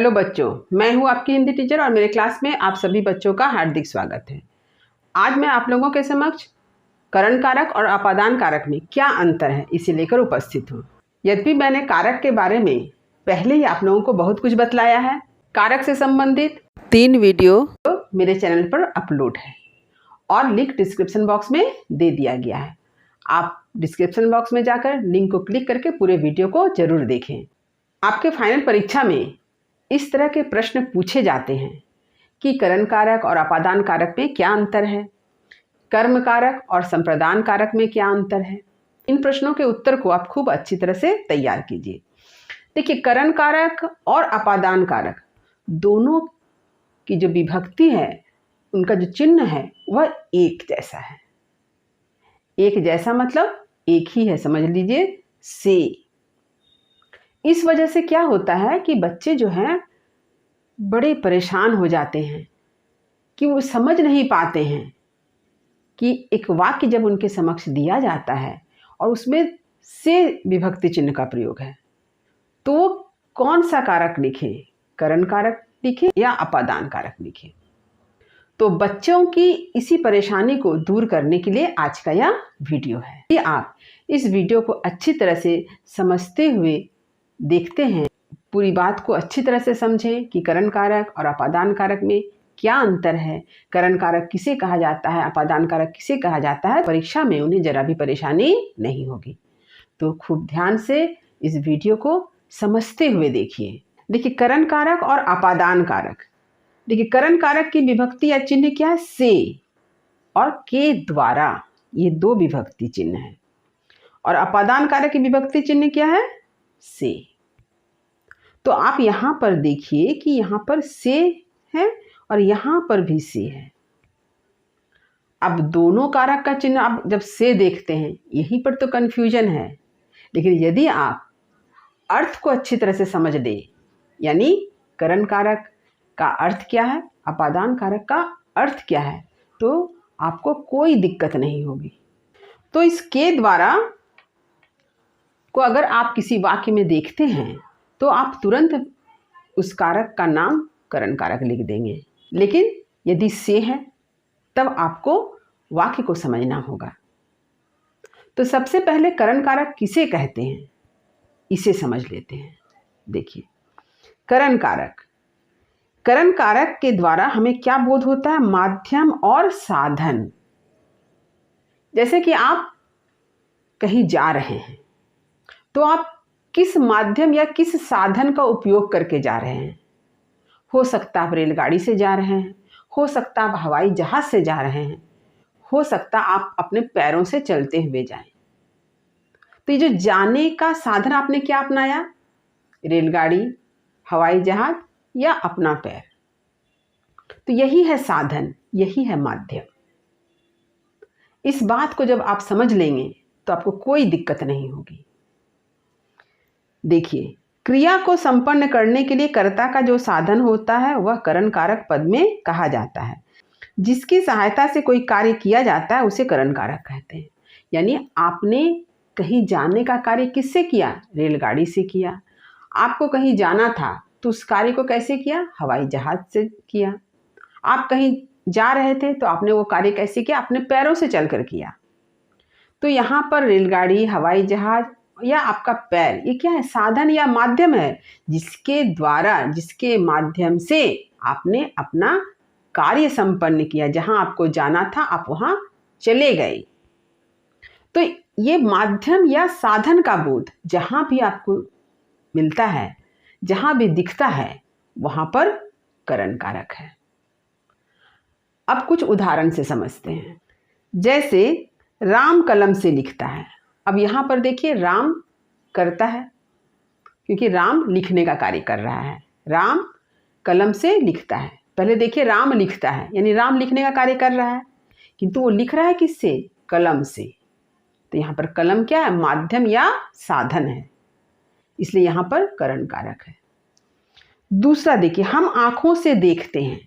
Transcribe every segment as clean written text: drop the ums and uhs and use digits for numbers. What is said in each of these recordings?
Hello बच्चों, मैं हूं आपकी हिंदी टीचर और मेरे क्लास में आप सभी बच्चों का हार्दिक स्वागत है। आज मैं आप लोगों के समक्ष करण कारक और अपादान कारक में क्या अंतर है इसे लेकर उपस्थित हूं। यद्यपि मैंने कारक के बारे में पहले ही आप लोगों को बहुत कुछ बतलाया है, कारक से संबंधित 3 वीडियो मेरे चैनल पर अपलोड है और लिंक डिस्क्रिप्शन बॉक्स में दे दिया गया है। आप डिस्क्रिप्शन बॉक्स में जाकर लिंक को क्लिक करके पूरे वीडियो को जरूर देखें। आपके फाइनल परीक्षा में इस तरह के प्रश्न पूछे जाते हैं कि करण कारक और अपादान कारक में क्या अंतर है, कर्म कारक और संप्रदान कारक में क्या अंतर है। इन प्रश्नों के उत्तर को आप खूब अच्छी तरह से तैयार कीजिए। देखिए, करण कारक और अपादान कारक दोनों की जो विभक्ति है, उनका जो चिन्ह है वह एक जैसा है। एक जैसा मतलब एक ही है, समझ लीजिए, से। इस वजह से क्या होता है कि बच्चे जो हैं बड़े परेशान हो जाते हैं कि वो समझ नहीं पाते हैं कि एक वाक्य जब उनके समक्ष दिया जाता है और उसमें से विभक्ति चिन्ह का प्रयोग है तो वो कौन सा कारक लिखें, करण कारक लिखें या अपादान कारक लिखें। तो बच्चों की इसी परेशानी को दूर करने के लिए आज का यह वीडियो है। यदि आप इस वीडियो को अच्छी तरह से समझते हुए देखते हैं, पूरी बात को अच्छी तरह से समझें कि करण कारक और अपादान कारक में क्या अंतर है, करण कारक किसे कहा जाता है, अपादान कारक किसे कहा जाता है, परीक्षा में उन्हें जरा भी परेशानी नहीं होगी। तो खूब ध्यान से इस वीडियो को समझते हुए देखिए। देखिए, करण कारक और अपादान कारक। देखिए, करण कारक की विभक्ति या चिन्ह क्या है, से और के द्वारा, ये 2 विभक्ति चिन्ह है। और अपादान कारक की विभक्ति चिन्ह क्या है, से। तो आप यहां पर देखिए कि यहां पर से है और यहां पर भी से है। अब दोनों कारक का चिन्ह आप जब से देखते हैं, यहीं पर तो कंफ्यूजन है। लेकिन यदि आप अर्थ को अच्छी तरह से समझ ले, यानी करण कारक का अर्थ क्या है, अपादान कारक का अर्थ क्या है, तो आपको कोई दिक्कत नहीं होगी। तो इस के द्वारा को अगर आप किसी वाक्य में देखते हैं तो आप तुरंत उस कारक का नाम करण कारक लिख देंगे। लेकिन यदि से है तब आपको वाक्य को समझना होगा। तो सबसे पहले करण कारक किसे कहते हैं, इसे समझ लेते हैं। देखिए, करण कारक, करण कारक के द्वारा हमें क्या बोध होता है, माध्यम और साधन। जैसे कि आप कहीं जा रहे हैं तो आप किस माध्यम या किस साधन का उपयोग करके जा रहे हैं। हो सकता आप रेलगाड़ी से जा रहे हैं, हो सकता आप हवाई जहाज से जा रहे हैं, हो सकता आप अपने पैरों से चलते हुए जाएं। तो ये जो जाने का साधन आपने क्या अपनाया, रेलगाड़ी, हवाई जहाज या अपना पैर। तो यही है साधन, यही है माध्यम। इस बात को जब आप समझ लेंगे तो आपको कोई दिक्कत नहीं होगी। देखिए, क्रिया को संपन्न करने के लिए कर्ता का जो साधन होता है वह करण कारक पद में कहा जाता है। जिसकी सहायता से कोई कार्य किया जाता है उसे करण कारक कहते हैं। यानी आपने कहीं जाने का कार्य किससे किया, रेलगाड़ी से किया। आपको कहीं जाना था तो उस कार्य को कैसे किया, हवाई जहाज से किया। आप कहीं जा रहे थे तो आपने वो कार्य कैसे किया, अपने पैरों से चलकर किया। तो यहाँ पर रेलगाड़ी, हवाई जहाज या आपका पैर, ये क्या है, साधन या माध्यम है, जिसके द्वारा, जिसके माध्यम से आपने अपना कार्य संपन्न किया। जहां आपको जाना था आप वहां चले गए। तो ये माध्यम या साधन का बोध जहां भी आपको मिलता है, जहां भी दिखता है, वहां पर करण कारक है। अब कुछ उदाहरण से समझते हैं। जैसे राम कलम से लिखता है। अब यहाँ पर देखिए, राम करता है क्योंकि राम लिखने का कार्य कर रहा है। राम कलम से लिखता है। पहले देखिए, राम लिखता है यानी राम लिखने का कार्य कर रहा है, किंतु वो लिख रहा है किससे, कलम से। तो यहाँ पर कलम क्या है, माध्यम या साधन है, इसलिए यहाँ पर करण कारक है। दूसरा देखिए, हम आंखों से देखते हैं,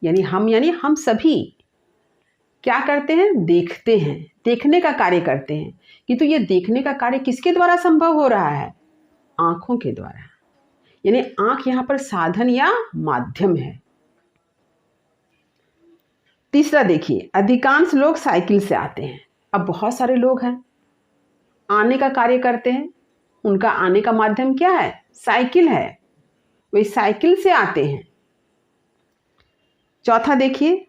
यानी हम सभी क्या करते हैं, देखते हैं, देखने का कार्य करते हैं। किंतु ये देखने का कार्य किसके द्वारा संभव हो रहा है, आंखों के द्वारा। यानी आंख यहाँ पर साधन या माध्यम है। तीसरा देखिए, अधिकांश लोग साइकिल से आते हैं। अब बहुत सारे लोग हैं, आने का कार्य करते हैं, उनका आने का माध्यम क्या है? साइकिल है, वे साइकिल से आते हैं। चौथा देखिए,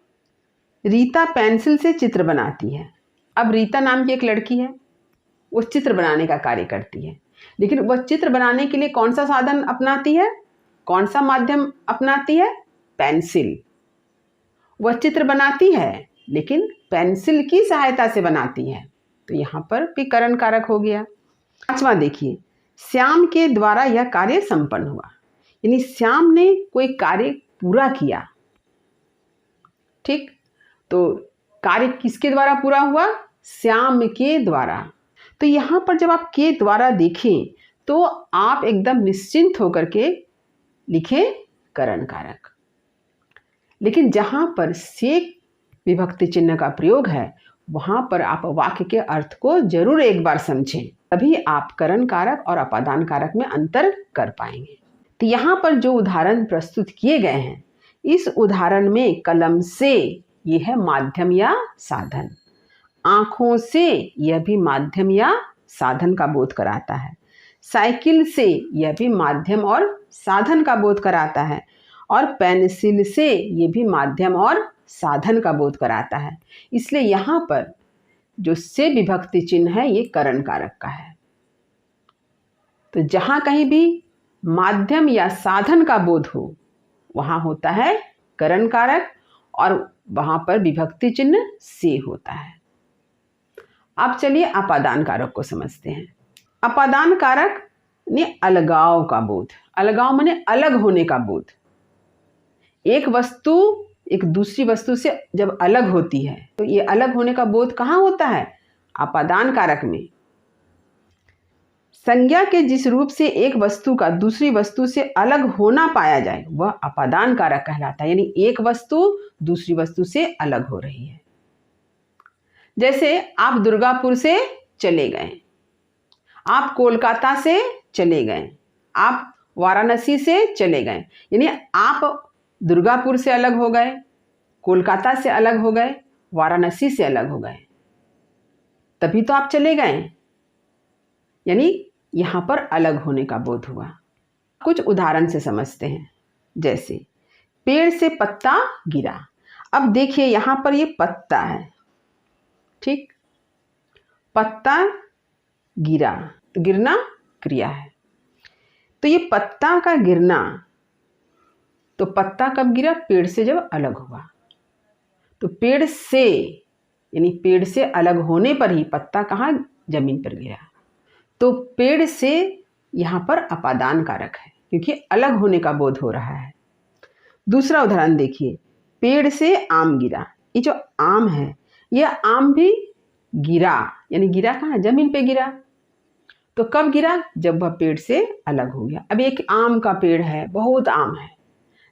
रीता पेंसिल से चित्र बनाती है। अब रीता नाम की एक लड़की है, वो चित्र बनाने का कार्य करती है, लेकिन वह चित्र बनाने के लिए कौन सा साधन अपनाती है, कौन सा माध्यम अपनाती है? पेंसिल। वह चित्र बनाती है लेकिन पेंसिल की सहायता से बनाती है, तो यहाँ पर भी करण कारक हो गया। पांचवा देखिए, श्याम के द्वारा यह कार्य संपन्न हुआ, यानी श्याम ने कोई कार्य पूरा किया। ठीक, तो कार्य किसके द्वारा पूरा हुआ? श्याम के द्वारा। तो यहाँ पर जब आप के द्वारा देखें तो आप एकदम निश्चिंत होकर के लिखें करण कारक। लेकिन जहाँ पर से विभक्ति चिन्ह का प्रयोग है वहाँ पर आप वाक्य के अर्थ को जरूर एक बार समझें, तभी आप करण कारक और अपादान कारक में अंतर कर पाएंगे। तो यहाँ पर जो उदाहरण प्रस्तुत किए गए हैं, इस उदाहरण में कलम से ये है माध्यम या साधन, आँखों से यह भी माध्यम या साधन का बोध कराता है, साइकिल से यह भी माध्यम और साधन का बोध कराता है, और पेंसिल से ये भी माध्यम और साधन का बोध कराता है। इसलिए यहाँ पर जो से विभक्ति चिन्ह है ये करण कारक का है। तो जहाँ कहीं भी माध्यम या साधन का बोध हो वहाँ होता है करण कारक, और वहाँ पर विभक्ति चिन्ह से होता है। अब चलिए अपादान कारक को समझते हैं। अपादान कारक ने अलगाव का बोध, अलगाव माने अलग होने का बोध। एक वस्तु एक दूसरी वस्तु से जब अलग होती है तो ये अलग होने का बोध कहाँ होता है? अपादान कारक में। संज्ञा के जिस रूप से एक वस्तु का दूसरी वस्तु से अलग होना पाया जाए वह अपादान कारक कहलाता है, यानी एक वस्तु दूसरी वस्तु से अलग हो रही है। जैसे आप दुर्गापुर से चले गए, आप कोलकाता से चले गए, आप वाराणसी से चले गए, यानी आप दुर्गापुर से अलग हो गए, कोलकाता से अलग हो गए, वाराणसी से अलग हो गए, तभी तो आप चले गए, यानी यहाँ पर अलग होने का बोध हुआ। कुछ उदाहरण से समझते हैं। जैसे पेड़ से पत्ता गिरा। अब देखिए यहाँ पर ये पत्ता है, ठीक, पत्ता गिरा, तो गिरना क्रिया है। तो ये पत्ता का गिरना, तो पत्ता कब गिरा? पेड़ से जब अलग हुआ। तो पेड़ से यानी पेड़ से अलग होने पर ही पत्ता कहाँ? जमीन पर गिरा। तो पेड़ से यहाँ पर अपादान कारक है क्योंकि अलग होने का बोध हो रहा है। दूसरा उदाहरण देखिए, पेड़ से आम गिरा। ये जो आम है यह आम भी गिरा, यानी गिरा कहाँ? जमीन पे गिरा। तो कब गिरा? जब वह पेड़ से अलग हो गया। अब एक आम का पेड़ है, बहुत आम है,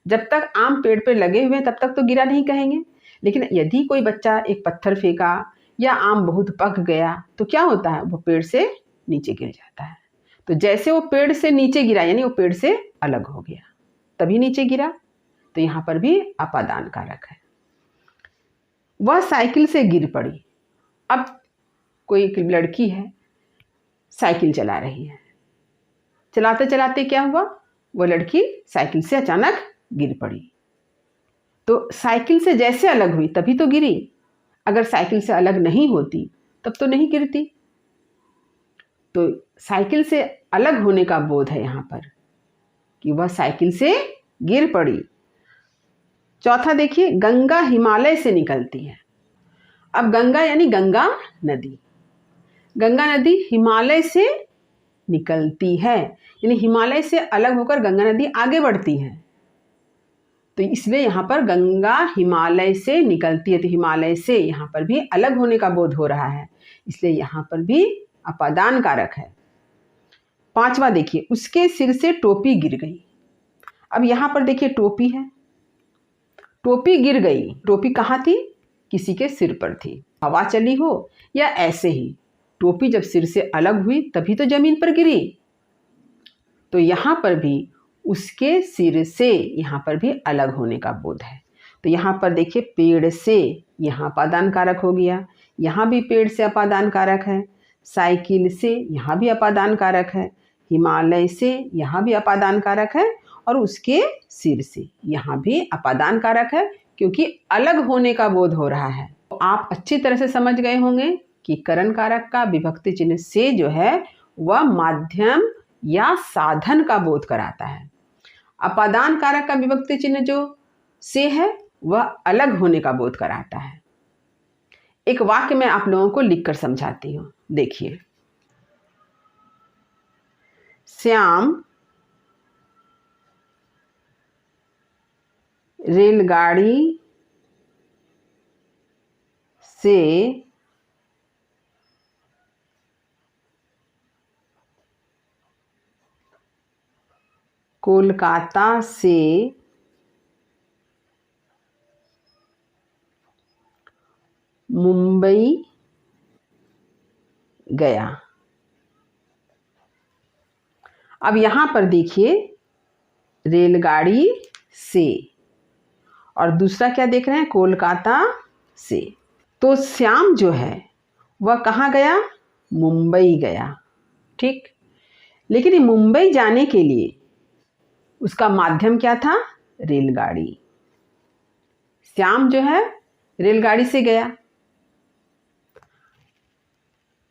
जब तक आम पेड़ पे लगे हुए हैं तब तक तो गिरा नहीं कहेंगे, लेकिन यदि कोई बच्चा एक पत्थर फेंका या आम बहुत पक गया तो क्या होता है? वो पेड़ से नीचे गिर जाता है। तो जैसे वो पेड़ से नीचे गिरा यानी वो पेड़ से अलग हो गया, तभी नीचे गिरा। तो यहाँ पर भी अपादान कारक है। वह साइकिल से गिर पड़ी। अब कोई एक लड़की है, साइकिल चला रही है, चलाते चलाते क्या हुआ? वो लड़की साइकिल से अचानक गिर पड़ी। तो साइकिल से जैसे अलग हुई तभी तो गिरी, अगर साइकिल से अलग नहीं होती तब तो नहीं गिरती। तो साइकिल से अलग होने का बोध है यहाँ पर कि वह साइकिल से गिर पड़ी। चौथा देखिए, गंगा हिमालय से निकलती है। अब गंगा यानी गंगा नदी, गंगा नदी हिमालय से निकलती है, यानी हिमालय से अलग होकर गंगा नदी आगे बढ़ती है। तो इसलिए यहाँ पर गंगा हिमालय से निकलती है, तो हिमालय से यहाँ पर भी अलग होने का बोध हो रहा है, इसलिए यहाँ पर भी अपादान कारक है। पांचवा देखिए, उसके सिर से टोपी गिर गई। अब यहाँ पर देखिए टोपी है, टोपी गिर गई। टोपी कहाँ थी? किसी के सिर पर थी, हवा चली हो या ऐसे ही, टोपी जब सिर से अलग हुई तभी तो जमीन पर गिरी। तो यहाँ पर भी उसके सिर से, यहाँ पर भी अलग होने का बोध है। तो यहाँ पर देखिए पेड़ से, यहाँ अपादान कारक हो गया, यहाँ भी पेड़ से अपादान कारक है। साइकिल से, यहाँ भी अपादान कारक है। हिमालय से, यहाँ भी अपादान कारक है। और उसके सिर से, यहाँ भी अपादान कारक है, क्योंकि अलग होने का बोध हो रहा है। तो आप अच्छी तरह से समझ गए होंगे कि करण कारक का विभक्ति चिन्ह से जो है वह माध्यम या साधन का बोध कराता है। अपादान कारक का विभक्ति चिन्ह जो से है वह अलग होने का बोध कराता है। एक वाक्य मैं आप लोगों को लिखकर समझाती हूँ, देखिए। श्याम रेलगाड़ी से कोलकाता से मुंबई गया। अब यहाँ पर देखिए रेलगाड़ी से, और दूसरा क्या देख रहे हैं, कोलकाता से। तो श्याम जो है वह कहाँ गया, मुंबई गया, ठीक। लेकिन ये मुंबई जाने के लिए उसका माध्यम क्या था, रेलगाड़ी। श्याम जो है रेलगाड़ी से गया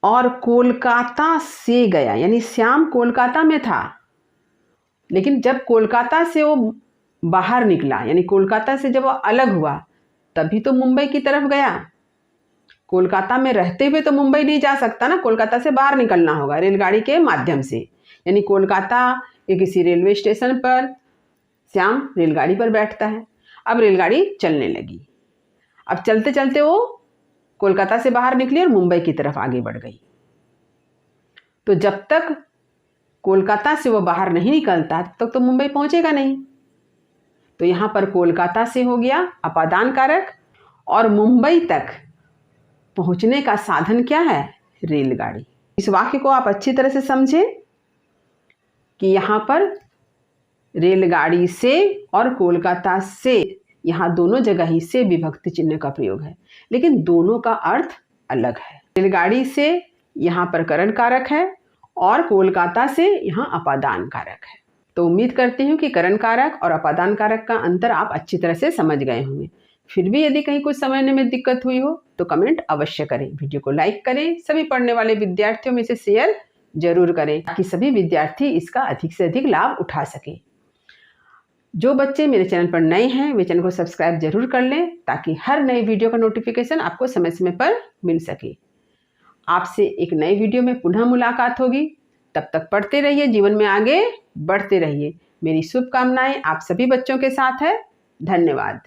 और कोलकाता से गया, यानी श्याम कोलकाता में था, लेकिन जब कोलकाता से वो बाहर निकला, यानी कोलकाता से जब वो अलग हुआ, तभी तो मुंबई की तरफ गया। कोलकाता में रहते हुए तो मुंबई नहीं जा सकता ना, कोलकाता से बाहर निकलना होगा रेलगाड़ी के माध्यम से। यानी कोलकाता के किसी रेलवे स्टेशन पर श्याम रेलगाड़ी पर बैठता है। अब रेलगाड़ी चलने लगी, अब चलते चलते वो कोलकाता से बाहर निकली और मुंबई की तरफ आगे बढ़ गई। तो जब तक कोलकाता से वो बाहर नहीं निकलता तब तक तो मुंबई पहुंचेगा नहीं। तो यहाँ पर कोलकाता से हो गया अपादान कारक, और मुंबई तक पहुंचने का साधन क्या है, रेलगाड़ी। इस वाक्य को आप अच्छी तरह से समझें कि यहाँ पर रेलगाड़ी से और कोलकाता से, यहाँ दोनों जगह ही से विभक्ति चिन्ह का प्रयोग है, लेकिन दोनों का अर्थ अलग है। रेलगाड़ी से यहाँ पर करण कारक है और कोलकाता से यहाँ अपादान कारक है। तो उम्मीद करती हूँ कि करण कारक और अपादान कारक का अंतर आप अच्छी तरह से समझ गए होंगे। फिर भी यदि कहीं कुछ समझने में दिक्कत हुई हो तो कमेंट अवश्य करें, वीडियो को लाइक करें, सभी पढ़ने वाले विद्यार्थियों में इसे शेयर जरूर करें ताकि सभी विद्यार्थी इसका अधिक से अधिक लाभ उठा सकें। जो बच्चे मेरे चैनल पर नए हैं वे चैनल को सब्सक्राइब जरूर कर लें ताकि हर नई वीडियो का नोटिफिकेशन आपको समय समय पर मिल सके। आपसे एक नए वीडियो में पुनः मुलाकात होगी, तब तक पढ़ते रहिए, जीवन में आगे बढ़ते रहिए। मेरी शुभकामनाएं आप सभी बच्चों के साथ है। धन्यवाद।